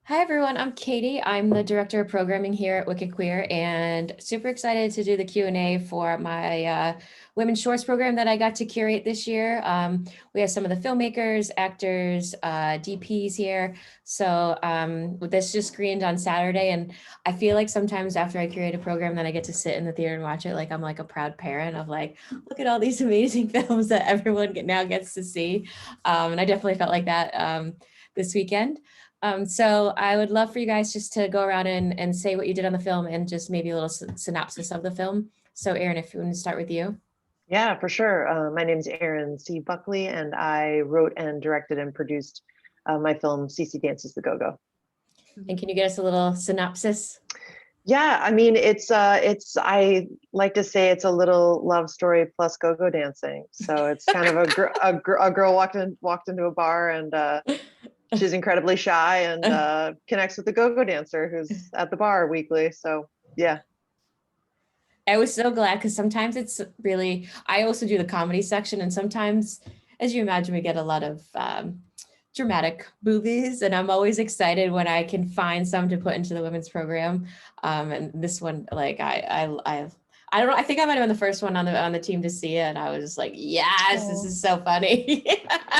Hi everyone, I'm Katie. I'm the director of programming here at Wicked Queer and super excited to do the Q&A for my Women's Shorts program that I got to curate this year. We have some of the filmmakers, actors, DPs here. This just screened on Saturday, and I feel like sometimes after I curate a program, then I get to sit in the theater and watch it like I'm like a proud parent of like, look at all these amazing films that everyone now gets to see. And I definitely felt like that this weekend. So I would love for you guys just to go around and say what you did on the film and just maybe a little synopsis of the film. So Erin, if you want to start with you. Yeah, for sure. My name is Erin C. Buckley, and I wrote and directed and produced my film CC Dances the Go-Go. And can you get us a little synopsis? Yeah, I mean, I like to say it's a little love story plus go-go dancing. So it's kind of a girl walked into a bar and she's incredibly shy and connects with the go-go dancer who's at the bar weekly. So yeah. I was so glad because sometimes it's really, I also do the comedy section, and sometimes, as you imagine, we get a lot of dramatic movies, and I'm always excited when I can find some to put into the women's program. And this one, like I don't know, I think I might have been the first one on the team to see it, and I was just like, yes, this is so funny.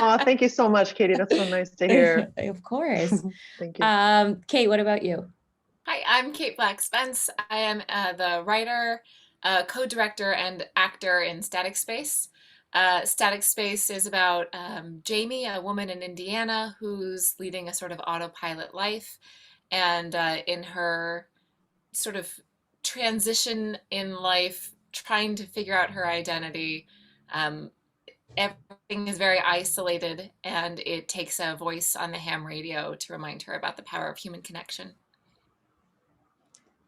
Oh, thank you so much, Katie. That's so nice to hear. Of course. Thank you. Kate, what about you? Hi, I'm Kate Black Spence. I am the writer, co-director, and actor in Static Space. Static Space is about Jamie, a woman in Indiana who's leading a sort of autopilot life. And in her sort of transition in life, trying to figure out her identity, um, everything is very isolated, and it takes a voice on the ham radio to remind her about the power of human connection.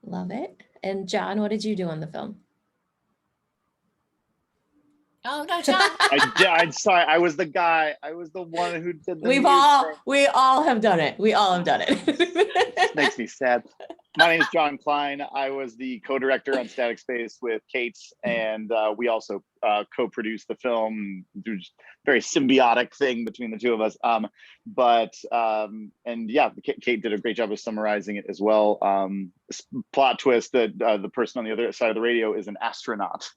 Love it. And John, what did you do on the film? Oh no, John. I'm sorry. I was the guy. I was the one who did the We all have done it. We all have done it. This makes me sad. My name is John Klein. I was the co-director on Static Space with Kate, and we also co-produced the film. There's a very symbiotic thing between the two of us. And yeah, Kate did a great job of summarizing it as well. Plot twist that the person on the other side of the radio is an astronaut,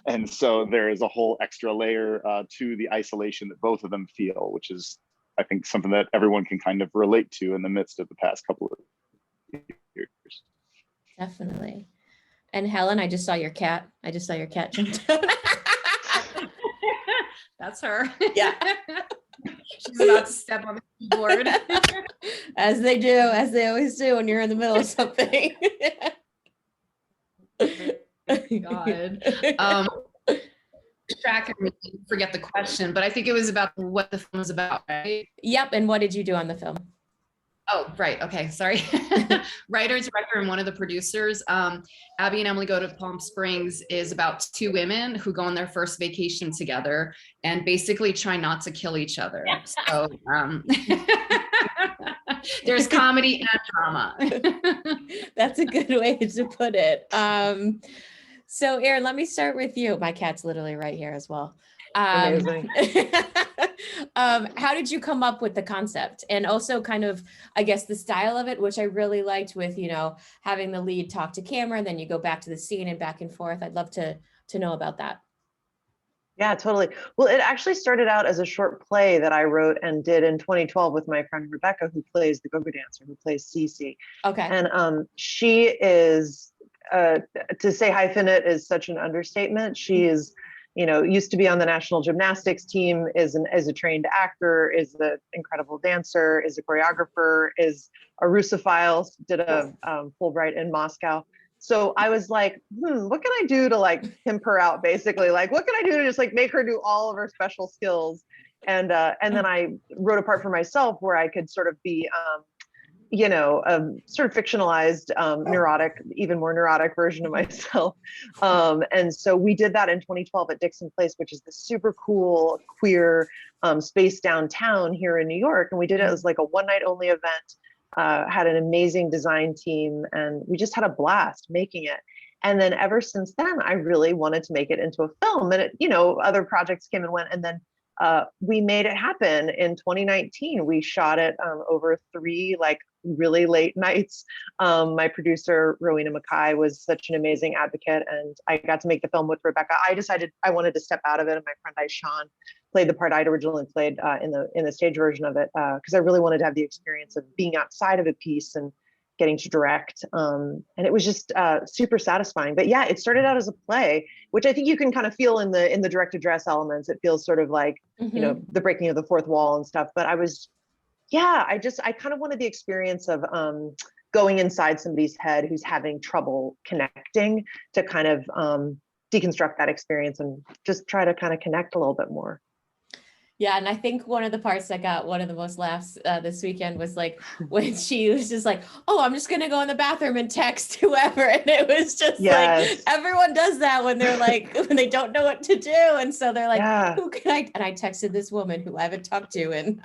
and so there is a whole extra layer to the isolation that both of them feel, which is, I think, something that everyone can kind of relate to in the midst of the past couple of years. Definitely. And Helen, I just saw your cat. Jump down. That's her. Yeah. She's about to step on the keyboard. As they always do when you're in the middle of something. God. Track and forget the question, but I think it was about what the film was about, right? Yep. And what did you do on the film? Oh, right. Okay. Sorry. Writer, director, and one of the producers. Abby and Emily Go to Palm Springs is about two women who go on their first vacation together and basically try not to kill each other. So there's comedy and drama. That's a good way to put it. So Erin, let me start with you. My cat's literally right here as well. Amazing. How did you come up with the concept, and also kind of, I guess, the style of it, which I really liked, with, you know, having the lead talk to camera and then you go back to the scene and back and forth. I'd love to know about that. Yeah, totally. Well, it actually started out as a short play that I wrote and did in 2012 with my friend Rebecca, who plays the go-go dancer, who plays Cece. Okay. And she is, to say hyphenate is such an understatement. She is, you know, used to be on the national gymnastics team, is a trained actor, is an incredible dancer, is a choreographer, is a Russophile, did a Fulbright in Moscow. So I was like, what can I do to like pimp her out, basically? Like, what can I do to just like make her do all of her special skills? And then I wrote a part for myself where I could sort of be, you know, a sort of fictionalized, neurotic, even more neurotic version of myself. And so we did that in 2012 at Dixon Place, which is the super cool queer space downtown here in New York. And we did it as like a one night only event. Had an amazing design team, and we just had a blast making it. And then ever since then, I really wanted to make it into a film. And it, you know, other projects came and went. And then we made it happen in 2019. We shot it over 3 like really late nights. My producer, Rowena Mackay, was such an amazing advocate, and I got to make the film with Rebecca. I decided I wanted to step out of it, and my friend Aishan played the part I'd originally played in the stage version of it, because I really wanted to have the experience of being outside of a piece and getting to direct. And it was just super satisfying. But yeah, it started out as a play, which I think you can kind of feel in the direct address elements. It feels sort of like, you know, the breaking of the fourth wall and stuff. But I kind of wanted the experience of going inside somebody's head who's having trouble connecting, to kind of deconstruct that experience and just try to kind of connect a little bit more. Yeah, and I think one of the parts that got one of the most laughs this weekend was like when she was just like, "Oh, I'm just gonna go in the bathroom and text whoever," and it was just like everyone does that when they're like when they don't know what to do, and so they're like, "Who can I?" And I texted this woman who I haven't talked to, and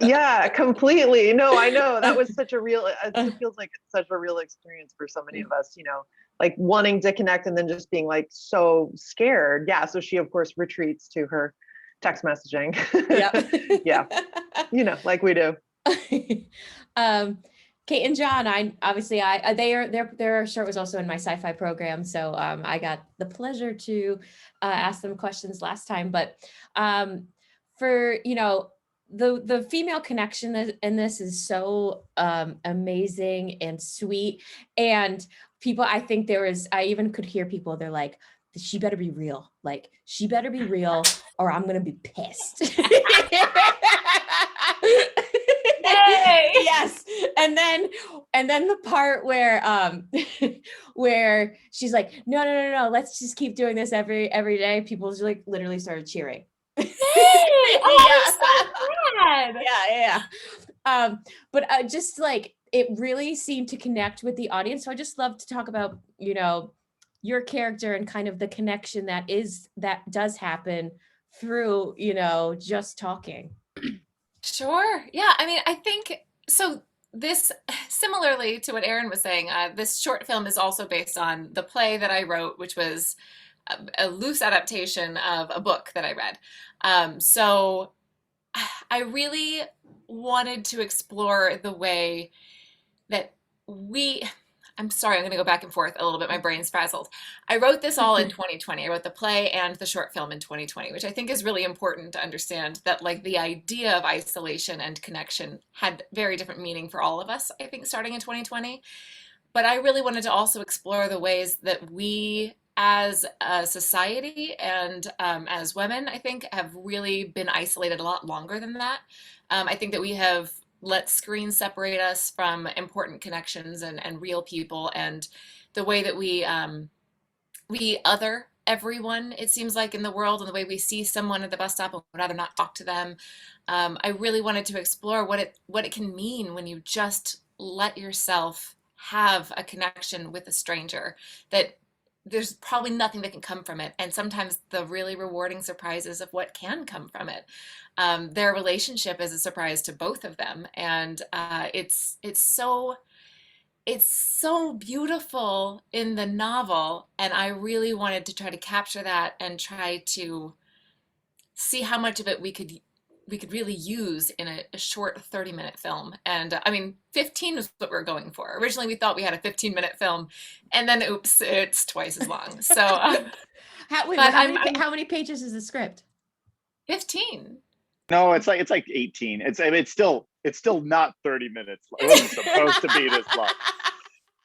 yeah, completely. No, I know that was such a real. It feels like it's such a real experience for so many of us. You know, like wanting to connect and then just being like so scared. Yeah, so she of course retreats to her text messaging. Yeah, you know, like we do. Kate and John, their short was also in my sci-fi program, so I got the pleasure to ask them questions last time. But for the female connection in this is so amazing and sweet, and people, I think I even could hear people, they're like, she better be real. Like, she better be real or I'm going to be pissed. Yes. And then the part where, where she's like, no, let's just keep doing this every day. People just like literally started cheering. Hey! Oh, I'm so glad. Yeah. But just like, it really seemed to connect with the audience. So I just love to talk about, your character and kind of the connection that does happen through, just talking. Sure. Yeah. I mean, I think so. This, similarly to what Erin was saying, this short film is also based on the play that I wrote, which was a loose adaptation of a book that I read. So I really wanted to explore the way that I'm sorry, I'm going to go back and forth a little bit. My brain's frazzled. I wrote this all in 2020. I wrote the play and the short film in 2020, which I think is really important to understand, that like the idea of isolation and connection had very different meaning for all of us, I think, starting in 2020. But I really wanted to also explore the ways that we as a society and as women, I think, have really been isolated a lot longer than that. I think that we have let screens separate us from important connections and real people, and the way that we other everyone, it seems like, in the world, and the way we see someone at the bus stop and would rather not talk to them. I really wanted to explore what it can mean when you just let yourself have a connection with a stranger, that there's probably nothing that can come from it. And sometimes the really rewarding surprises of what can come from it. Their relationship is a surprise to both of them. And it's so beautiful in the novel. And I really wanted to try to capture that and try to see how much of it we could really use in a short 30-minute film. And I mean, 15 was what we were going for. Originally, we thought we had a 15-minute film, and then oops, it's twice as long. So how many pages is the script? 15. No, it's like 18. It's still not 30 minutes. It wasn't supposed to be this long.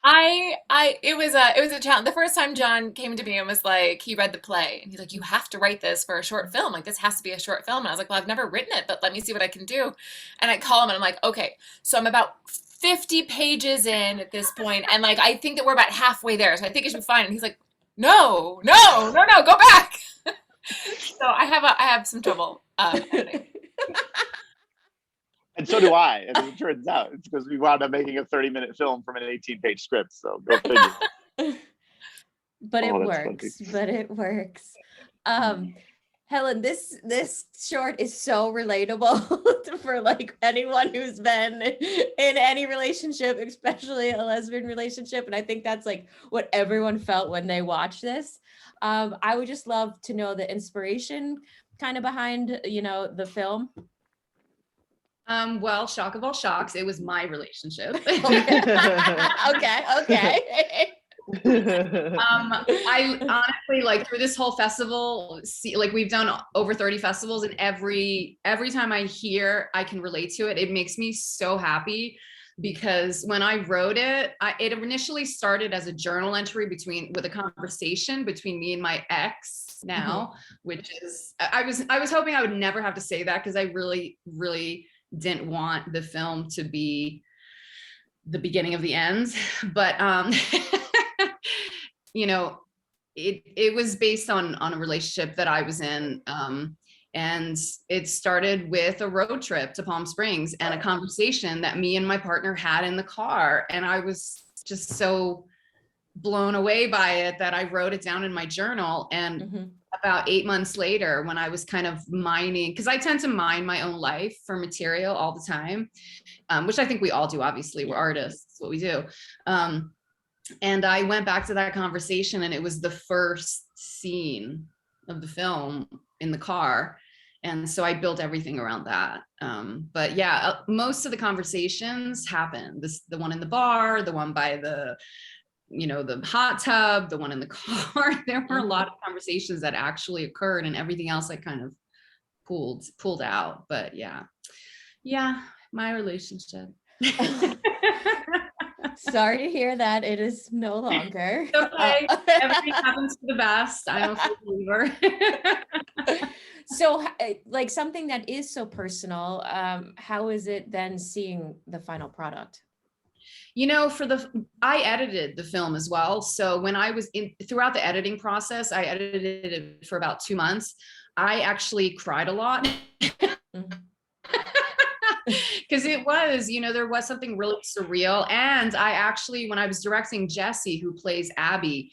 It was a challenge. The first time John came to me and was like, he read the play and he's like, you have to write this for a short film. Like, this has to be a short film. And I was like, well, I've never written it, but let me see what I can do. And I call him and I'm like, okay, so I'm about 50 pages in at this point, and like, I think that we're about halfway there, so I think it should be fine. And he's like, no, go back. So I have some trouble editing. And so do I. And it turns out it's because we wound up making a 30-minute film from an 18-page script. So go figure. But it works. Helen, this short is so relatable for like anyone who's been in any relationship, especially a lesbian relationship. And I think that's like what everyone felt when they watched this. I would just love to know the inspiration kind of behind, the film. Well, shock of all shocks, it was my relationship. Okay. I honestly, like, through this whole festival, see, like, we've done over 30 festivals, and every time I hear I can relate to it, it makes me so happy, because when I wrote it, it initially started as a journal entry with a conversation between me and my ex now, which is, I was hoping I would never have to say that, because I really didn't want the film to be the beginning of the end, but you know, it was based on a relationship that I was in, and it started with a road trip to Palm Springs and a conversation that me and my partner had in the car, and I was just so blown away by it that I wrote it down in my journal. And about 8 months later, when I was kind of mining, because I tend to mine my own life for material all the time, which I think we all do. Obviously, we're artists, it's what we do. And I went back to that conversation, and it was the first scene of the film in the car. And so I built everything around that. But yeah, most of the conversations happened. The one in the bar, the one by the hot tub, the one in the car. There were a lot of conversations that actually occurred, and everything else I kind of pulled out. But yeah, my relationship. Sorry to hear that it is no longer. Okay, everything happens for the best. I'm a full believer. So, like, something that is so personal, how is it then seeing the final product? I edited the film as well. So when I was throughout the editing process, I edited it for about 2 months. I actually cried a lot. Because it was, there was something really surreal. And I actually, when I was directing Jessie, who plays Abby,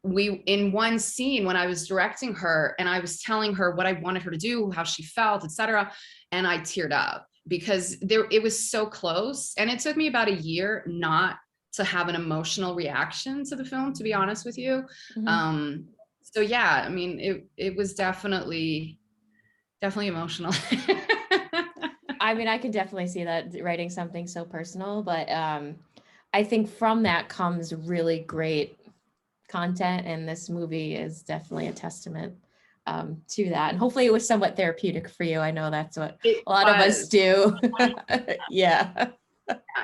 in one scene when I was directing her and I was telling her what I wanted her to do, how she felt, etc., and I teared up, because it was so close. And it took me about a year not to have an emotional reaction to the film, to be honest with you. So yeah, I mean, it was definitely emotional. I mean, I could definitely see that, writing something so personal, but I think from that comes really great content, and this movie is definitely a testament to that. And hopefully it was somewhat therapeutic for you. I know that's what a lot of us do. Yeah.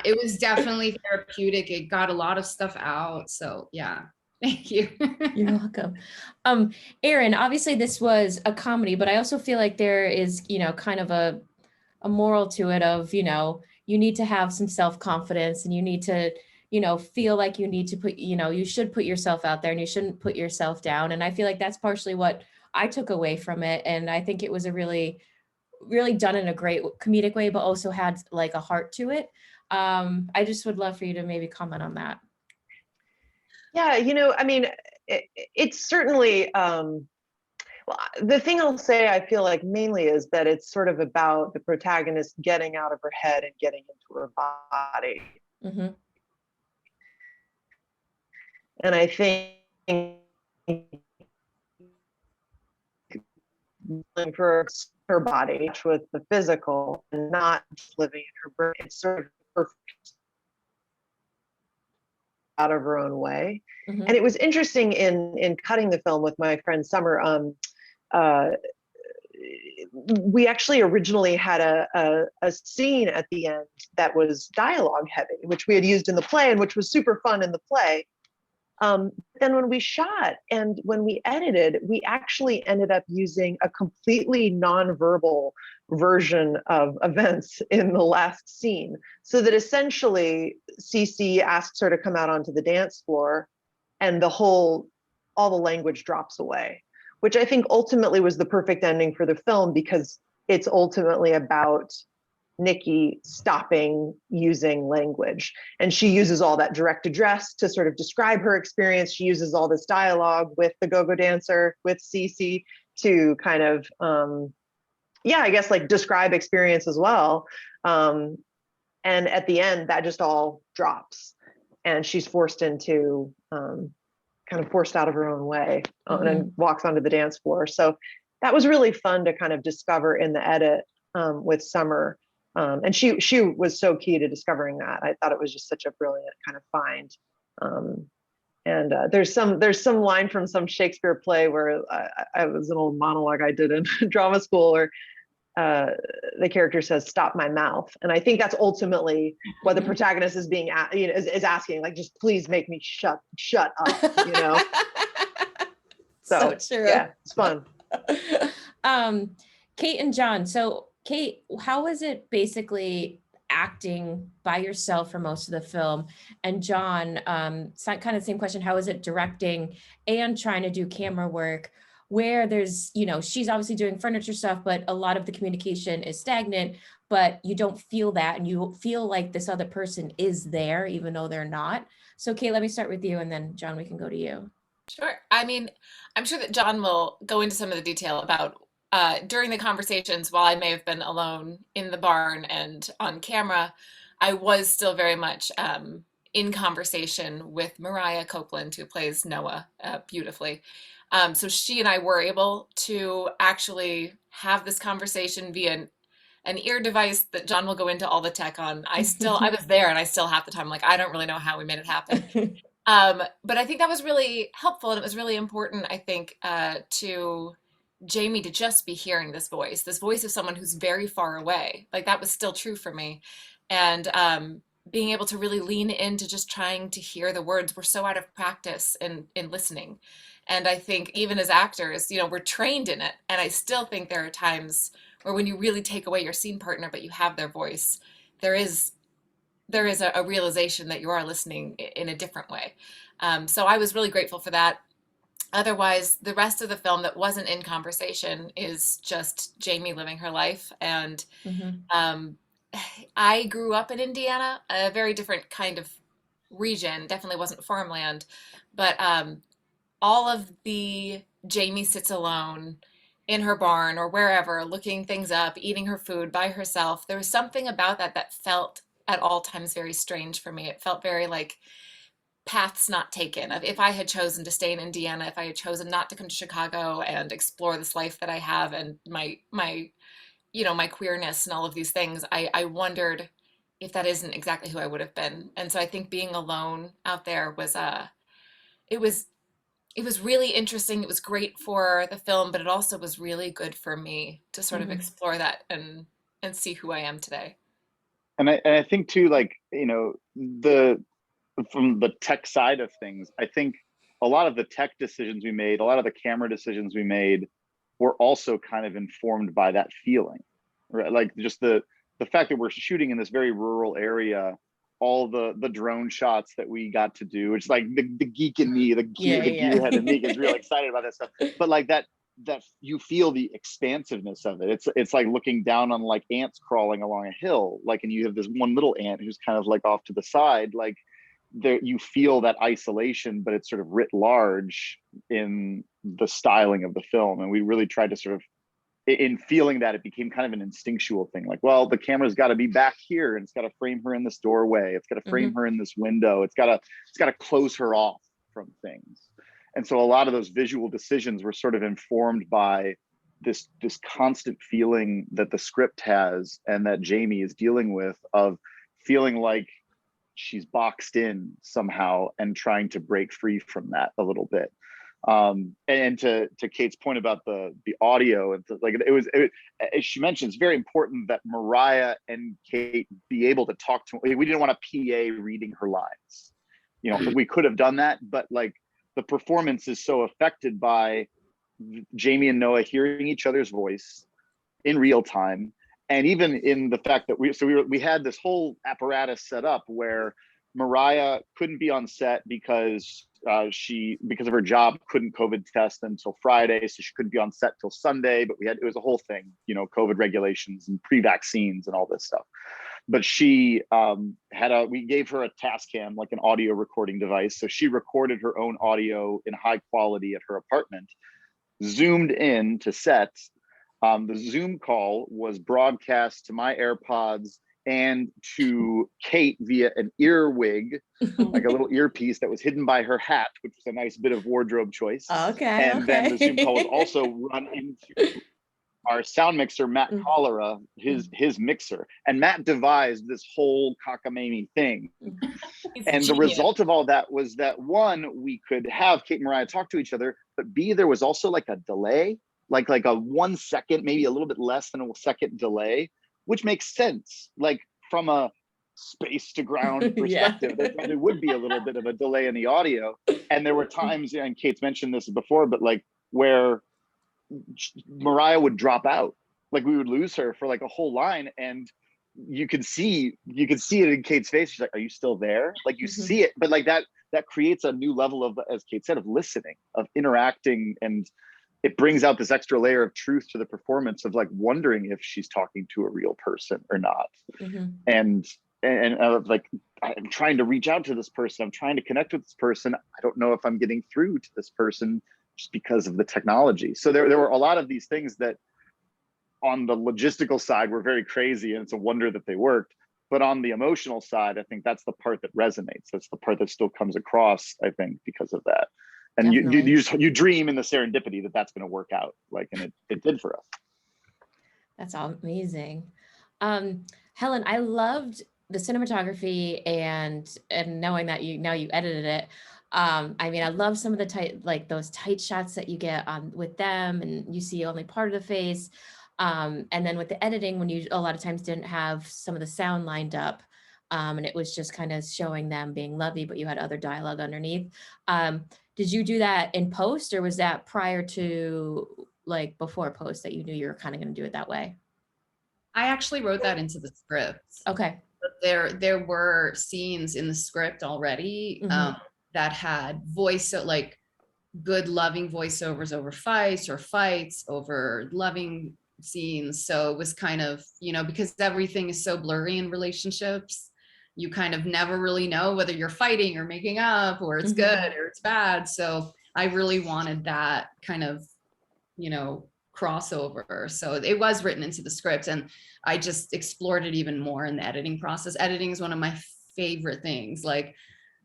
It was definitely therapeutic. It got a lot of stuff out. So yeah, thank you. You're welcome. Erin, obviously this was a comedy, but I also feel like there is, kind of a moral to it of, you need to have some self-confidence, and you need to, feel like you need to you should put yourself out there, and you shouldn't put yourself down. And I feel like that's partially what I took away from it. And I think it was a really, really done in a great comedic way, but also had like a heart to it. I just would love for you to maybe comment on that. Yeah, I mean, it's certainly, well, the thing I'll say, I feel like mainly is that it's sort of about the protagonist getting out of her head and getting into her body. And I think for her body with the physical and not just living in her brain, it's sort of perfect out of her own way. And it was interesting in cutting the film with my friend Summer. We actually originally had a scene at the end that was dialogue heavy, which we had used in the play and which was super fun in the play. Then when we shot and when we edited, we actually ended up using a completely nonverbal version of events in the last scene. So that essentially Cece asks her to come out onto the dance floor, and all the language drops away, which I think ultimately was the perfect ending for the film, because it's ultimately about Nikki stopping using language. And she uses all that direct address to sort of describe her experience. She uses all this dialogue with the go-go dancer, with Cece, to kind of, I guess like describe experience as well. And at the end, that just all drops. And she's forced into, kind of forced out of her own way, and walks onto the dance floor. So that was really fun to kind of discover in the edit with Summer. And she was so key to discovering that. I thought it was just such a brilliant kind of find. And there's some line from some Shakespeare play where I was an old monologue I did in drama school where the character says, "Stop my mouth," and I think that's ultimately what the protagonist is being is asking, like, just please make me shut up, you know. So true. Yeah, it's fun. Kate and John. So Kate, how was it basically acting by yourself for most of the film? And John, kind of the same question. How is it directing and trying to do camera work where there's, she's obviously doing furniture stuff, but a lot of the communication is stagnant, but you don't feel that. And you feel like this other person is there, even though they're not. So Kate, let me start with you. And then John, we can go to you. Sure. I mean, I'm sure that John will go into some of the detail about during the conversations, while I may have been alone in the barn and on camera, I was still very much in conversation with Mariah Copeland, who plays Noah beautifully. So she and I were able to actually have this conversation via an ear device that John will go into all the tech on. I was there and I still half the time, like, I don't really know how we made it happen. But I think that was really helpful, and it was really important, I think, to Jamie to just be hearing this voice of someone who's very far away. Like, that was still true for me. And being able to really lean into just trying to hear the words. We're so out of practice in listening. And I think even as actors, we're trained in it. And I still think there are times where when you really take away your scene partner, but you have their voice, there is a realization that you are listening in a different way. So I was really grateful for that. Otherwise, the rest of the film that wasn't in conversation is just Jamie living her life. And I grew up in Indiana, a very different kind of region, definitely wasn't farmland, but all of the Jamie sits alone in her barn or wherever, looking things up, eating her food by herself. There was something about that felt at all times very strange for me. It felt very like paths not taken. If I had chosen to stay in Indiana, if I had chosen not to come to Chicago and explore this life that I have and my queerness and all of these things, I wondered if that isn't exactly who I would have been. And so I think being alone out there was it was really interesting. It was great for the film, but it also was really good for me to sort of explore that and see who I am today. And I think too, like, from the tech side of things, I think a lot of the tech decisions we made, a lot of the camera decisions we made were also kind of informed by that feeling, right? Like just the fact that we're shooting in this very rural area, all the drone shots that we got to do, it's like the geek in me, the gearhead in me gets really excited about that stuff. But like that you feel the expansiveness of it. It's like looking down on like ants crawling along a hill, like, and you have this one little ant who's kind of like off to the side, like there you feel that isolation, but it's sort of writ large in the styling of the film. And we really tried to sort of, in feeling that, it became kind of an instinctual thing. Like, well, the camera's got to be back here, and it's got to frame her in this doorway. It's got to frame her in this window. It's got to close her off from things. And so a lot of those visual decisions were sort of informed by this constant feeling that the script has and that Jamie is dealing with, of feeling like she's boxed in somehow and trying to break free from that a little bit. And to Kate's point about the audio, and like as she mentioned, it's very important that Mariah and Kate be able to talk to. We didn't want a PA reading her lines. We could have done that, but like the performance is so affected by Jamie and Noah hearing each other's voice in real time. And even in the fact that we had this whole apparatus set up where Mariah couldn't be on set because of her job, couldn't COVID test until Friday, so she couldn't be on set till Sunday. But it was a whole thing, COVID regulations and pre-vaccines and all this stuff. But she we gave her a Tascam, like an audio recording device, so she recorded her own audio in high quality at her apartment, zoomed in to set. The Zoom call was broadcast to my AirPods and to Kate via an earwig, like a little earpiece that was hidden by her hat, which was a nice bit of wardrobe choice. Okay. And then the Zoom call was also run into our sound mixer, Matt Mm. Cholera, his mixer. And Matt devised this whole cockamamie thing. He's And the genius. result of all that was that, one, we could have Kate and Mariah talk to each other, but B, there was also like a delay, like a 1 second, maybe a little bit less than a second delay, which makes sense. Like from a space to ground Yeah. perspective, there probably would be a little bit of a delay in the audio. And there were times, and Kate's mentioned this before, but like where Mariah would drop out, like we would lose her for like a whole line, and you could see it in Kate's face. She's like, "Are you still there?" Like you Mhm. see it, but like that creates a new level of, as Kate said, of listening, of interacting, and it brings out this extra layer of truth to the performance of like wondering if she's talking to a real person or not. Mhm. And like, I'm trying to reach out to this person, I'm trying to connect with this person, I don't know if I'm getting through to this person just because of the technology. So there were a lot of these things that on the logistical side were very crazy, and it's a wonder that they worked. But on the emotional side, I think that's the part that resonates. That's the part that still comes across, I think, because of that. And you dream in the serendipity that that's going to work out, like, and it did for us. That's all amazing. Helen, I loved the cinematography and knowing that you edited it. I mean, I love some of the those tight shots that you get with them, and you see only part of the face. And then with the editing, when you a lot of times didn't have some of the sound lined up, and it was just kind of showing them being lovey, but you had other dialogue underneath. Did you do that in post, or was that prior to, like, before post, that you knew you were kind of going to do it that way? I actually wrote that into the script. Okay. But there were scenes in the script already that had like good loving voiceovers over fights, or fights over loving scenes. So it was kind of, because everything is so blurry in relationships, you kind of never really know whether you're fighting or making up, or it's good or it's bad. So I really wanted that kind of, crossover. So it was written into the script, and I just explored it even more in the editing process. Editing is one of my favorite things. Like,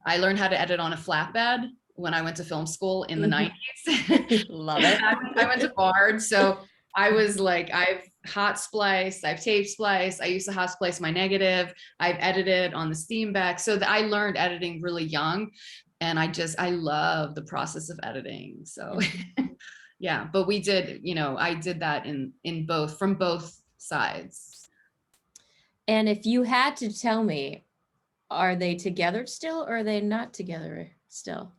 I learned how to edit on a flatbed when I went to film school in the 90s. Love it. I went to Bard. So I was like, I've hot spliced, I've tape spliced, I used to hot splice my negative, I've edited on the Steamback. So I learned editing really young, and I love the process of editing. So yeah, but we did, I did that in both, from both sides. And if you had to tell me, are they together still, or are they not together still?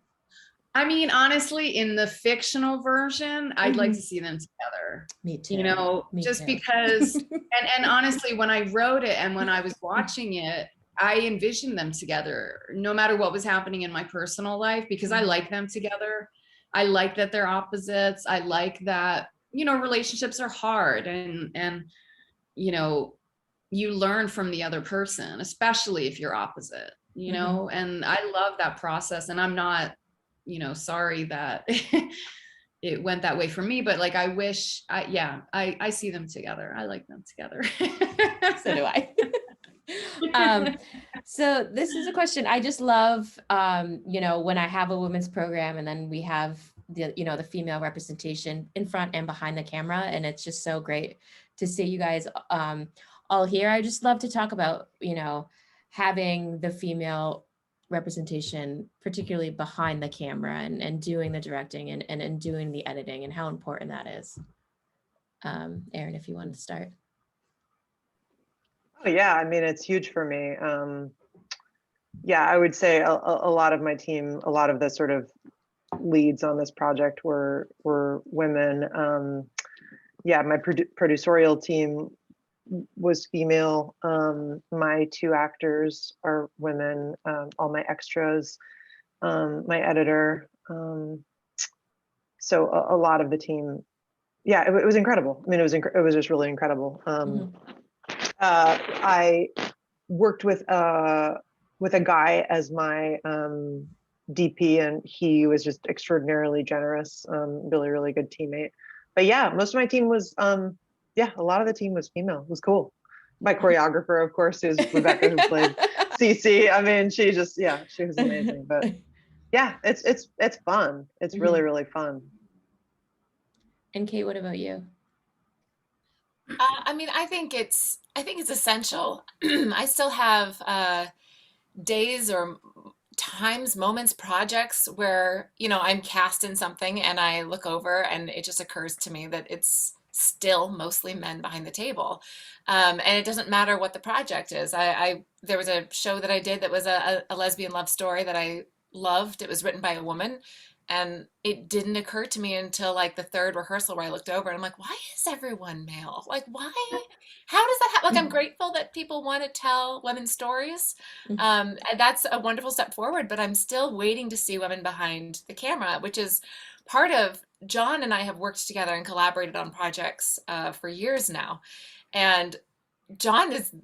I mean, honestly, in the fictional version, I'd like to see them together. Me too. Just because, and honestly, when I wrote it and when I was watching it, I envisioned them together, no matter what was happening in my personal life, because I like them together. I like that they're opposites. I like that, relationships are hard, and you learn from the other person, especially if you're opposite, and I love that process. And I'm not, sorry that it went that way for me, but like, I wish, I see them together. I like them together. So do I. So this is a question I just love, when I have a women's program, and then we have the female representation in front and behind the camera, and it's just so great to see you guys all here. I just love to talk about, having the female representation, particularly behind the camera, and doing the directing and doing the editing, and how important that is. Erin, if you want to start. Oh, yeah, I mean, it's huge for me. Yeah, I would say a lot of my team, a lot of the sort of leads on this project were women. Yeah, my producerial team was female. My 2 actors are women. All my extras, my editor. So a lot of the team. Yeah, it was incredible. I mean, it was just really incredible. I worked with a guy as my DP, and he was just extraordinarily generous, really good teammate. But yeah, most of my team was, a lot of the team was female. It was cool. My choreographer, of course, is Rebecca, who played Cece. I mean, she was amazing. But yeah, it's fun. It's really, really fun. And Kate, what about you? I mean, I think it's essential. I still have days or times, moments, projects where, you know, I'm cast in something and I look over and it just occurs to me that it's still mostly men behind the table. And it doesn't matter what the project is. There was a show that I did that was a lesbian love story that I loved. It was written by a woman. And it didn't occur to me until like the third rehearsal where I looked over and I'm like, why is everyone male? Like, why? How does that happen? Like, I'm grateful that people want to tell women's stories, and that's a wonderful step forward, but I'm still waiting to see women behind the camera, which is part of John and I have worked together and collaborated on projects for years now. And John is,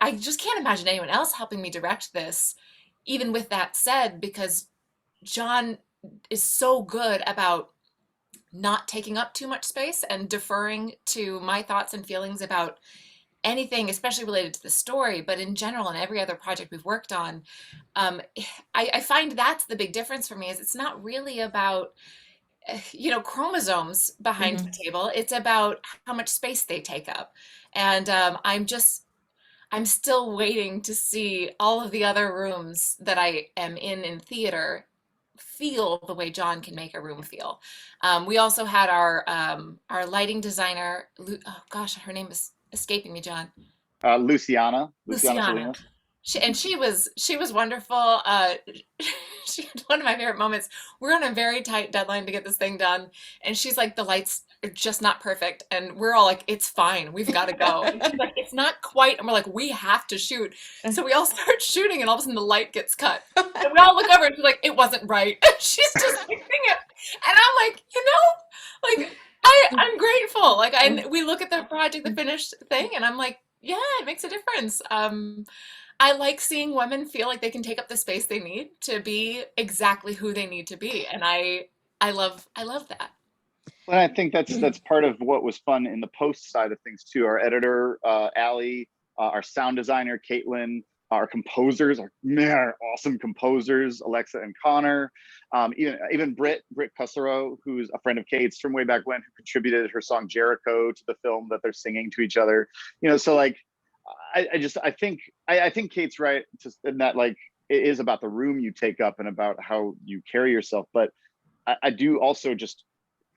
I just can't imagine anyone else helping me direct this, even with that said, because John is so good about not taking up too much space and deferring to my thoughts and feelings about anything, especially related to the story, but in general, in every other project we've worked on, um, I find that's the big difference for me is it's not really about, you know, chromosomes behind the table. It's about how much space they take up. And I'm still waiting to see all of the other rooms that I am in theater feel the way John can make a room feel. We also had our lighting designer, oh gosh, her name is escaping me, John. Luciana Luciana. Salinas. She was wonderful. She had one of my favorite moments. We're on a very tight deadline to get this thing done, and she's like, the lights are just not perfect, and we're all like, it's fine, we've got to go. And she's like, it's not quite, and we're like, we have to shoot. So we all start shooting, and all of a sudden the light gets cut, and we all look over, and she's like, it wasn't right. She's just fixing it, and I'm like, you know, like I'm grateful. Like we look at the project, the finished thing, and I'm like, yeah, it makes a difference. I like seeing women feel like they can take up the space they need to be exactly who they need to be, and I love that. And I think that's part of what was fun in the post side of things too. Our editor, Allie, our sound designer, Caitlin, our composers, our awesome composers, Alexa and Connor, even Britt Cussero, who's a friend of Kate's from way back when, who contributed her song Jericho to the film that they're singing to each other. You know, so like, I think Kate's right in that like it is about the room you take up and about how you carry yourself. But I do also just,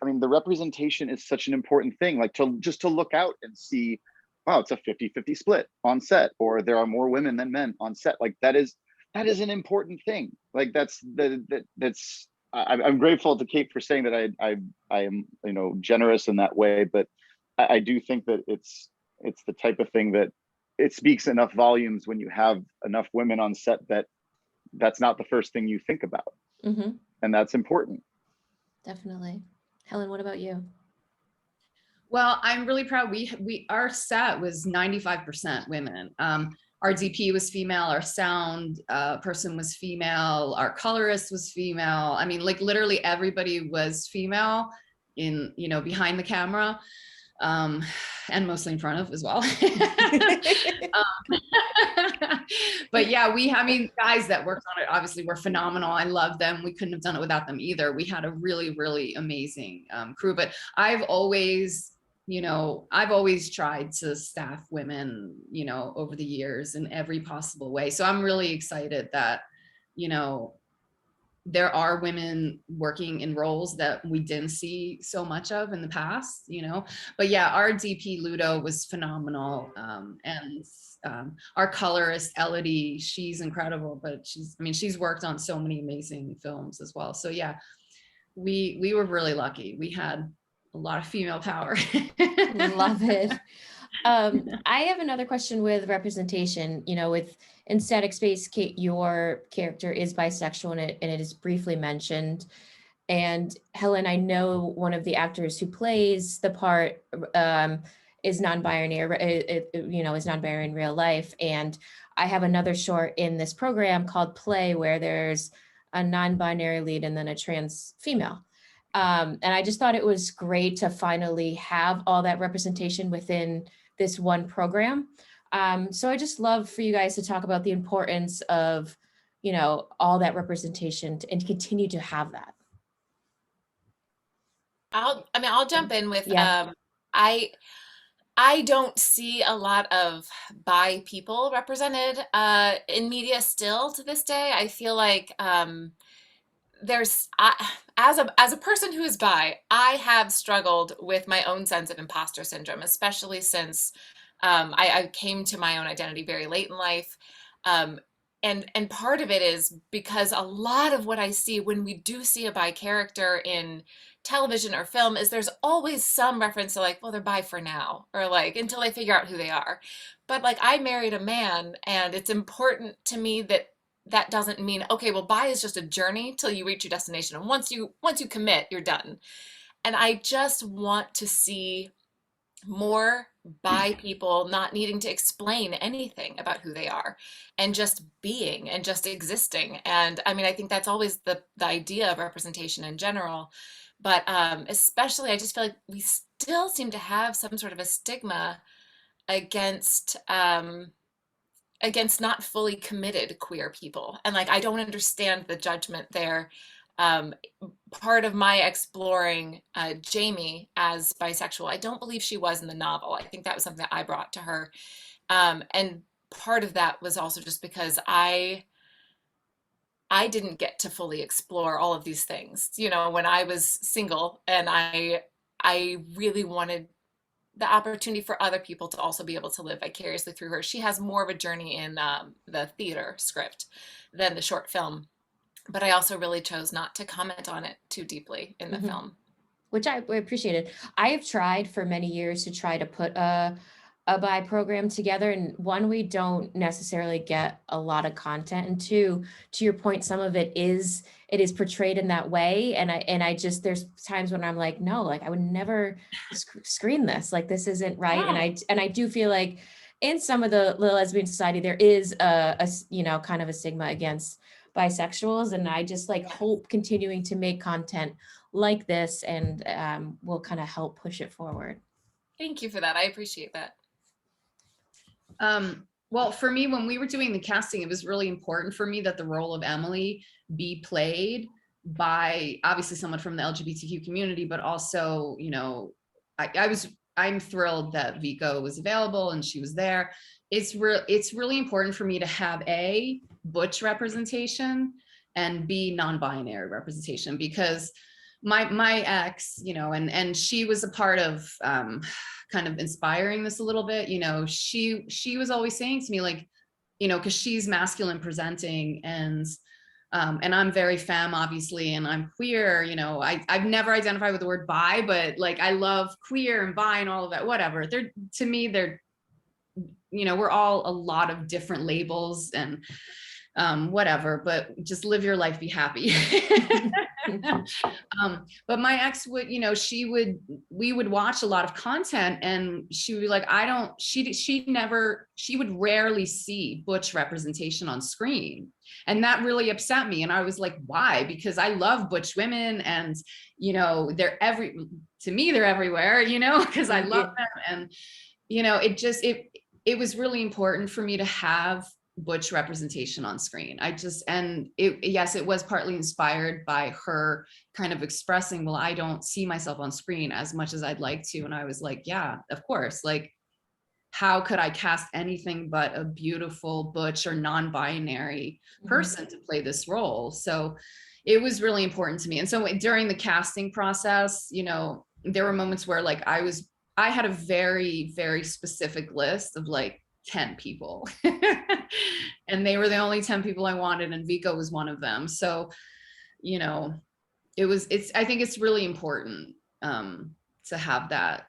I mean, the representation is such an important thing. Like to look out and see, wow, it's a 50-50 split on set, or there are more women than men on set. Like that is an important thing. Like I'm grateful to Kate for saying that I am, you know, generous in that way. But I do think that it's the type of thing that it speaks enough volumes when you have enough women on set that that's not the first thing you think about. And that's important. Definitely. Helen, what about you? Well, I'm really proud. Our set was 95% women. Our DP was female, our sound person was female, our colorist was female. I mean, like literally everybody was female in, you know, behind the camera, and mostly in front of as well. But yeah, I mean, guys that worked on it obviously were phenomenal. I love them. We couldn't have done it without them either. We had a really, really amazing crew. But I've always tried to staff women, you know, over the years in every possible way. So I'm really excited that, you know, there are women working in roles that we didn't see so much of in the past, you know. But yeah, our DP Ludo was phenomenal. And our colorist Elodie, she's incredible, but she's worked on so many amazing films as well. So yeah, we were really lucky. We had a lot of female power. Love it. I have another question with representation. You know, in Static Space, Kate, your character is bisexual and it is briefly mentioned. And Helen, I know one of the actors who plays the part is non-binary, you know, is non-binary in real life. And I have another short in this program called Play, where there's a non-binary lead and then a trans female. And I just thought it was great to finally have all that representation within this one program. So I just love for you guys to talk about the importance of, you know, all that representation and continue to have that. I'll jump in with, Yeah. I don't see a lot of bi people represented in media still to this day. I feel like as a person who is bi, I have struggled with my own sense of imposter syndrome, especially since I came to my own identity very late in life. Um, and part of it is because a lot of what I see when we do see a bi character in television or film is there's always some reference to like, well, they're bi for now, or like until they figure out who they are. But like I married a man, and it's important to me that that doesn't mean, okay, well, bi is just a journey till you reach your destination. And once you commit, you're done. And I just want to see more bi people not needing to explain anything about who they are and just being and just existing. And I mean, I think that's always the idea of representation in general. But especially, I just feel like we still seem to have some sort of a stigma against against not fully committed queer people. And like, I don't understand the judgment there. Um, Part of my exploring Jamie as bisexual, I don't believe she was in the novel. I think that was something that I brought to her. And part of that was also just because I didn't get to fully explore all of these things, you know, when I was single, and I really wanted the opportunity for other people to also be able to live vicariously through her. She has more of a journey in the theater script than the short film, but I also really chose not to comment on it too deeply in the film. Which I appreciated. I have tried for many years to try to put a bi program together, and one, we don't necessarily get a lot of content, and two, to your point, some of it is portrayed in that way, and I just, there's times when I'm like, no, like I would never screen this, like this isn't right. And I do feel like in some of the lesbian society there is a you know, kind of a stigma against bisexuals, and I just like hope continuing to make content like this and will kind of help push it forward. Thank you for that. I appreciate that. Well, for me, when we were doing the casting, it was really important for me that the role of Emily be played by obviously someone from the LGBTQ community, but also, you know, I'm thrilled that Vico was available and she was there. It's really important for me to have A, butch representation, and B, non-binary representation, because my ex, you know, and she was a part of kind of inspiring this a little bit, you know, she was always saying to me, like, you know, because she's masculine presenting, and I'm very femme, obviously, and I'm queer, you know, I've never identified with the word bi, but like I love queer and bi and all of that, whatever. They're, to me, they're, you know, we're all a lot of different labels and whatever, but just live your life, be happy. But my ex would, you know, we would watch a lot of content, and she would be like, she would rarely see butch representation on screen. And that really upset me. And I was like, why? Because I love butch women, and, you know, to me, they're everywhere, you know, because I love them. And, you know, it was really important for me to have butch representation on screen. Yes, it was partly inspired by her kind of expressing, well, I don't see myself on screen as much as I'd like to. And I was like, yeah, of course. Like, how could I cast anything but a beautiful butch or non-binary person to play this role? So it was really important to me. And so during the casting process, you know, there were moments where like I had a very, very specific list of like 10 people and they were the only 10 people I wanted, and Vico was one of them. So, you know, I think it's really important to have that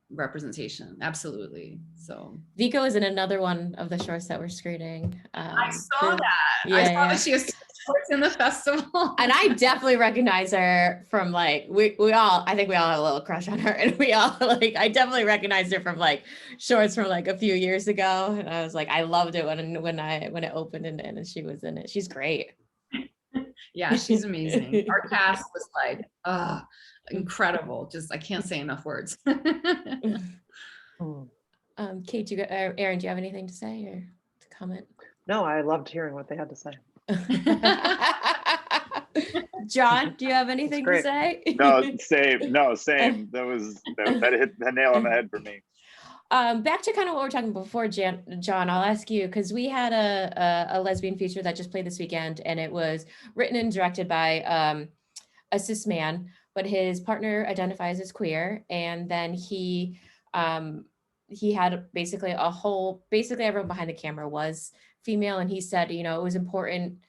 representation. Absolutely. So Vico is in another one of the shorts that we're screening. I saw that. Yeah, I saw that she has shorts in the festival. And I definitely recognize her from like, I think we all have a little crush on her, and we all like, I definitely recognized her from like shorts from like a few years ago. And I was like, I loved it when it opened and she was in it. She's great. Yeah, she's amazing. Our cast was like, incredible. Just, I can't say enough words. Kate, Erin, do you have anything to say or to comment? No, I loved hearing what they had to say. John, do you have anything to say? No, same. That hit the nail on the head for me. Back to kind of what we were talking before, John, I'll ask you, because we had a lesbian feature that just played this weekend, and it was written and directed by a cis man, but his partner identifies as queer, and then he had basically basically everyone behind the camera was female, and he said, it was important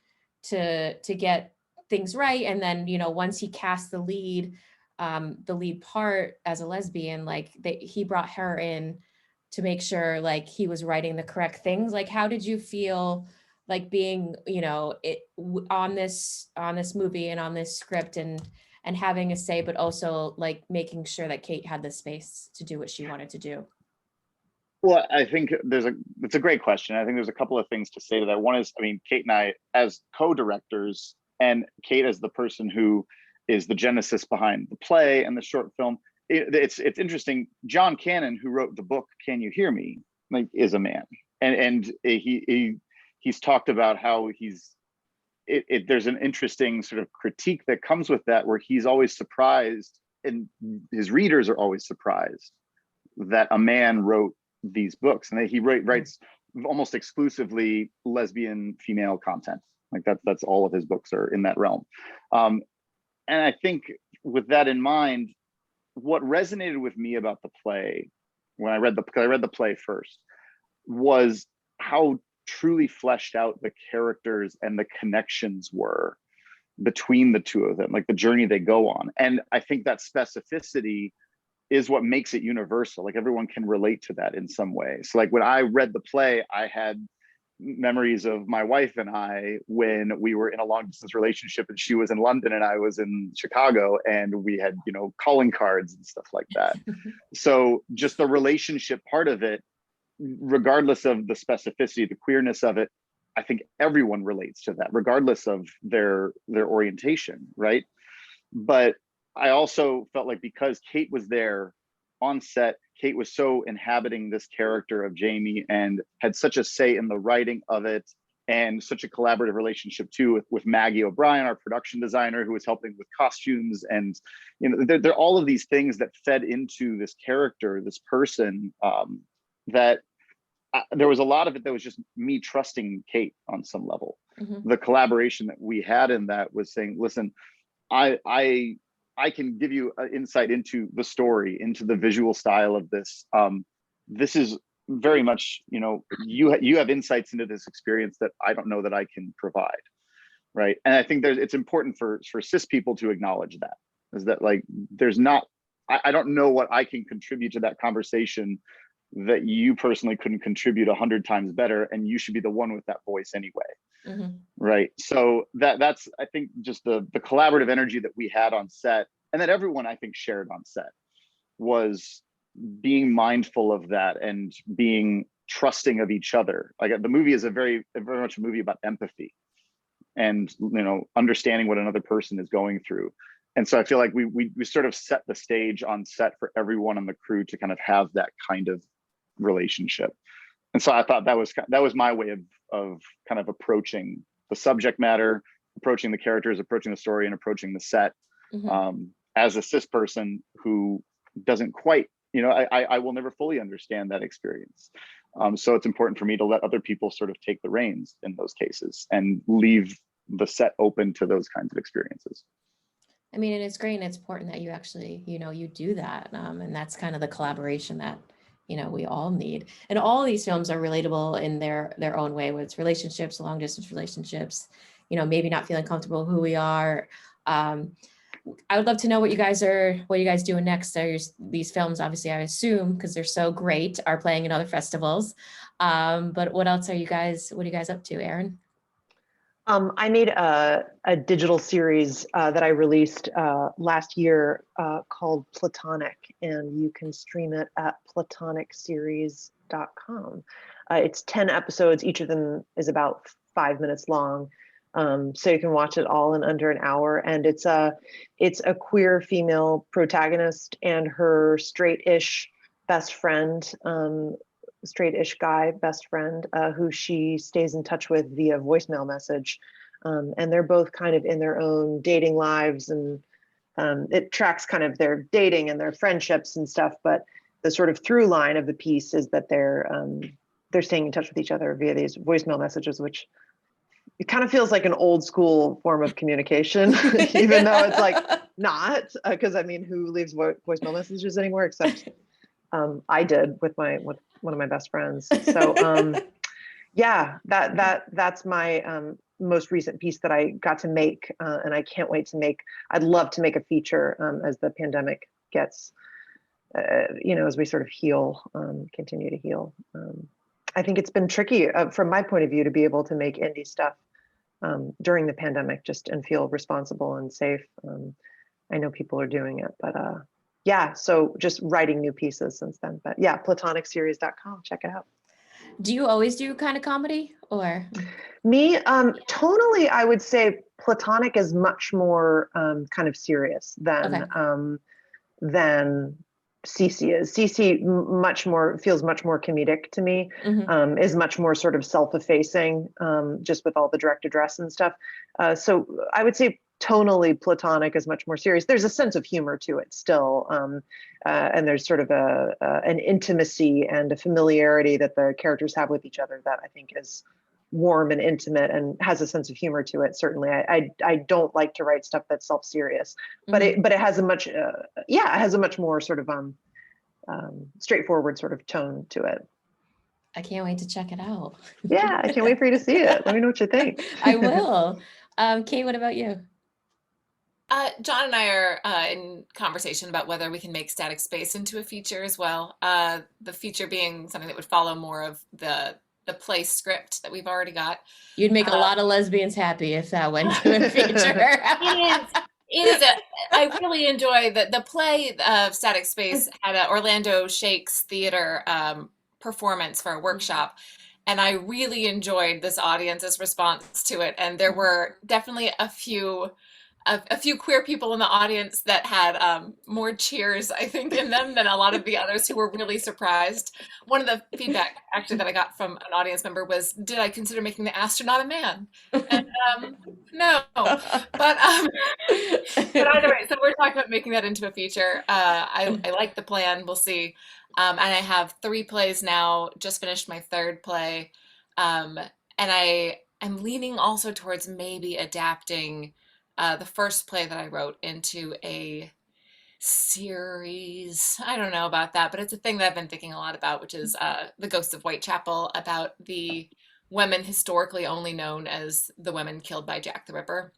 to get things right, and then once he cast the lead part as a lesbian, like he brought her in to make sure like he was writing the correct things. Like, how did you feel like being, on this movie and on this script and having a say, but also like making sure that Kate had the space to do what she wanted to do? Well, I think it's a great question. I think there's a couple of things to say to that. One is, I mean, Kate and I as co-directors, and Kate as the person who is the genesis behind the play and the short film. It's interesting. John Cannon, who wrote the book "Can You Hear Me," like, is a man, and he's talked about how there's an interesting sort of critique that comes with that, where he's always surprised, and his readers are always surprised that a man wrote these books, and he writes almost exclusively lesbian female content. Like that's all of his books are in that realm. And I think with that in mind, what resonated with me about the play when I read the play first was how truly fleshed out the characters and the connections were between the two of them, like the journey they go on. And I think that specificity is what makes it universal. Like, everyone can relate to that in some way. So like when I read the play, I had memories of my wife and I when we were in a long distance relationship, and she was in London and I was in Chicago, and we had, calling cards and stuff like that. So just the relationship part of it, regardless of the specificity, the queerness of it, I think everyone relates to that, regardless of their orientation, right? But I also felt like because Kate was there on set, Kate was so inhabiting this character of Jamie and had such a say in the writing of it, and such a collaborative relationship too with Maggie O'Brien, our production designer, who was helping with costumes. And there are all of these things that fed into this character, this person, that there was a lot of it that was just me trusting Kate on some level. Mm-hmm. The collaboration that we had in that was saying, listen, I can give you an insight into the story, into the visual style of this. This is very much, you have insights into this experience that I don't know that I can provide, right? And I think it's important for cis people to acknowledge that, is that like I don't know what I can contribute to that conversation that you personally couldn't contribute 100 times better, and you should be the one with that voice anyway. Mm-hmm. Right. So that's I think just the collaborative energy that we had on set, and that everyone I think shared on set, was being mindful of that and being trusting of each other. Like, the movie is very much a movie about empathy and understanding what another person is going through. And so I feel like we sort of set the stage on set for everyone on the crew to kind of have that kind of relationship. And so I thought that was my way of kind of approaching the subject matter, approaching the characters, approaching the story, and approaching the set. Mm-hmm. As a cis person who doesn't quite, I will never fully understand that experience. So it's important for me to let other people sort of take the reins in those cases and leave the set open to those kinds of experiences. I mean, and it's great, and it's important that you actually, you do that. And that's kind of the collaboration that, we all need. And all these films are relatable in their own way, whether it's relationships, long distance relationships, maybe not feeling comfortable who we are. I would love to know what you guys are doing next. These films, obviously, I assume, because they're so great, are playing in other festivals. But what else what are you guys up to, Erin? I made a digital series that I released last year called Platonic, and you can stream it at platonicseries.com. It's 10 episodes. Each of them is about 5 minutes long. So you can watch it all in under an hour. And it's a queer female protagonist and her straight-ish best friend, straight-ish guy best friend, who she stays in touch with via voicemail message. And they're both kind of in their own dating lives, and it tracks kind of their dating and their friendships and stuff. But the sort of through line of the piece is that they're staying in touch with each other via these voicemail messages, which it kind of feels like an old school form of communication, even though it's like not, because I mean, who leaves voicemail messages anymore except I did with one of my best friends. So yeah, that's my most recent piece that I got to make, and I can't wait to make. I'd love to make a feature as the pandemic gets, as we sort of heal, continue to heal. I think it's been tricky from my point of view to be able to make indie stuff during the pandemic and feel responsible and safe. I know people are doing it, but yeah, so just writing new pieces since then. But yeah, platonicseries.com, check it out. Do you always do kind of comedy or? Me, tonally, I would say Platonic is much more kind of serious than Cece is. Cece feels much more comedic to me, is much more sort of self-effacing, just with all the direct address and stuff. So I would say tonally Platonic is much more serious. There's a sense of humor to it still. And there's sort of an intimacy and a familiarity that the characters have with each other that I think is warm and intimate and has a sense of humor to it. Certainly, I don't like to write stuff that's self-serious, but it has a much more sort of straightforward sort of tone to it. I can't wait to check it out. Yeah, I can't wait for you to see it. Let me know what you think. I will. Kate, what about you? John and I are in conversation about whether we can make Static Space into a feature as well. The feature being something that would follow more of the play script that we've already got. You'd make a lot of lesbians happy if that went to a feature. I really enjoy the play of Static Space had an Orlando Shakes Theater performance for a workshop. And I really enjoyed this audience's response to it. And there were definitely a few queer people in the audience that had more cheers, I think, in them than a lot of the others who were really surprised. One of the feedback actually that I got from an audience member was, did I consider making the astronaut a man? And no, but either way, so we're talking about making that into a feature. I like the plan. We'll see. And I have 3 plays now, just finished my 3rd play. And I'm leaning also towards maybe adapting the first play that I wrote into a series. I don't know about that, but it's a thing that I've been thinking a lot about, which is The Ghost of Whitechapel, about the women historically only known as the women killed by Jack the Ripper.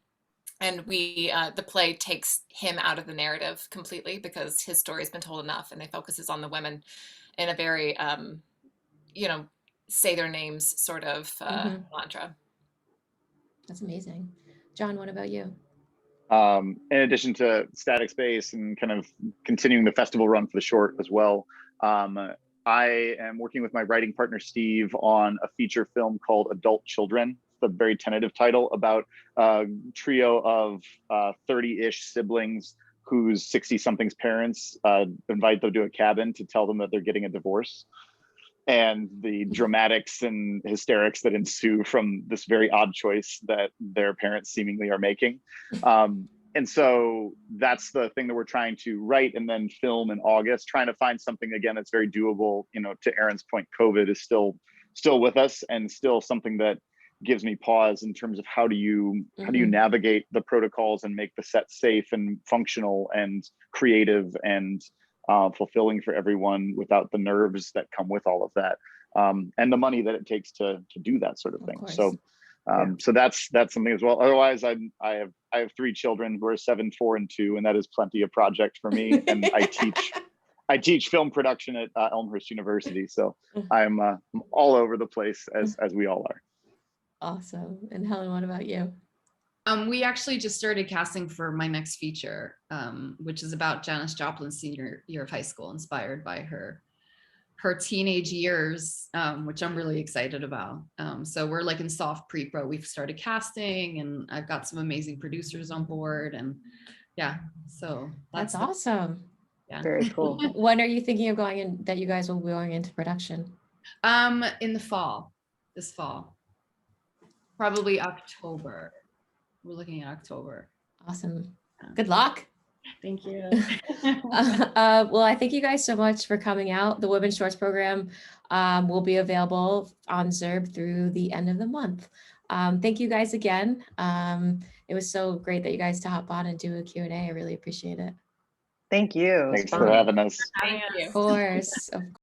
And the play takes him out of the narrative completely because his story's been told enough, and it focuses on the women in a very, say their names sort of mantra. That's amazing. John, what about you? In addition to Static Space and kind of continuing the festival run for the short as well, I am working with my writing partner, Steve, on a feature film called Adult Children, the very tentative title, about a trio of 30-ish siblings whose 60-somethings parents invite them to a cabin to tell them that they're getting a divorce. And the dramatics and hysterics that ensue from this very odd choice that their parents seemingly are making. And so that's the thing that we're trying to write and then film in August, trying to find something, again, that's very doable. To Erin's point, COVID is still with us and still something that gives me pause in terms of how do you navigate the protocols and make the set safe and functional and creative and fulfilling for everyone without the nerves that come with all of that, and the money that it takes to do that sort of thing. So so that's something as well. Otherwise, I have 3 children who are 7, 4, and 2, and that is plenty of project for me. And I teach film production at Elmhurst University, so I'm all over the place as we all are. Awesome. And Helen, what about you? We actually just started casting for my next feature, which is about Janis Joplin's senior year of high school, inspired by her teenage years, which I'm really excited about. So we're like in soft pre-pro. We've started casting, and I've got some amazing producers on board, and yeah, so that's awesome. Yeah, very cool. When are you thinking of that you guys will be going into production? In the fall, this fall, probably October. We're looking at October. Awesome. Good luck. Thank you. Well, I thank you guys so much for coming out. The Women's Shorts program will be available on ZERB through the end of the month. Thank you guys again. It was so great that you guys to hop on and do a Q&A. I really appreciate it. Thank you. It was Thanks for fun. having us. Thank you. Of course.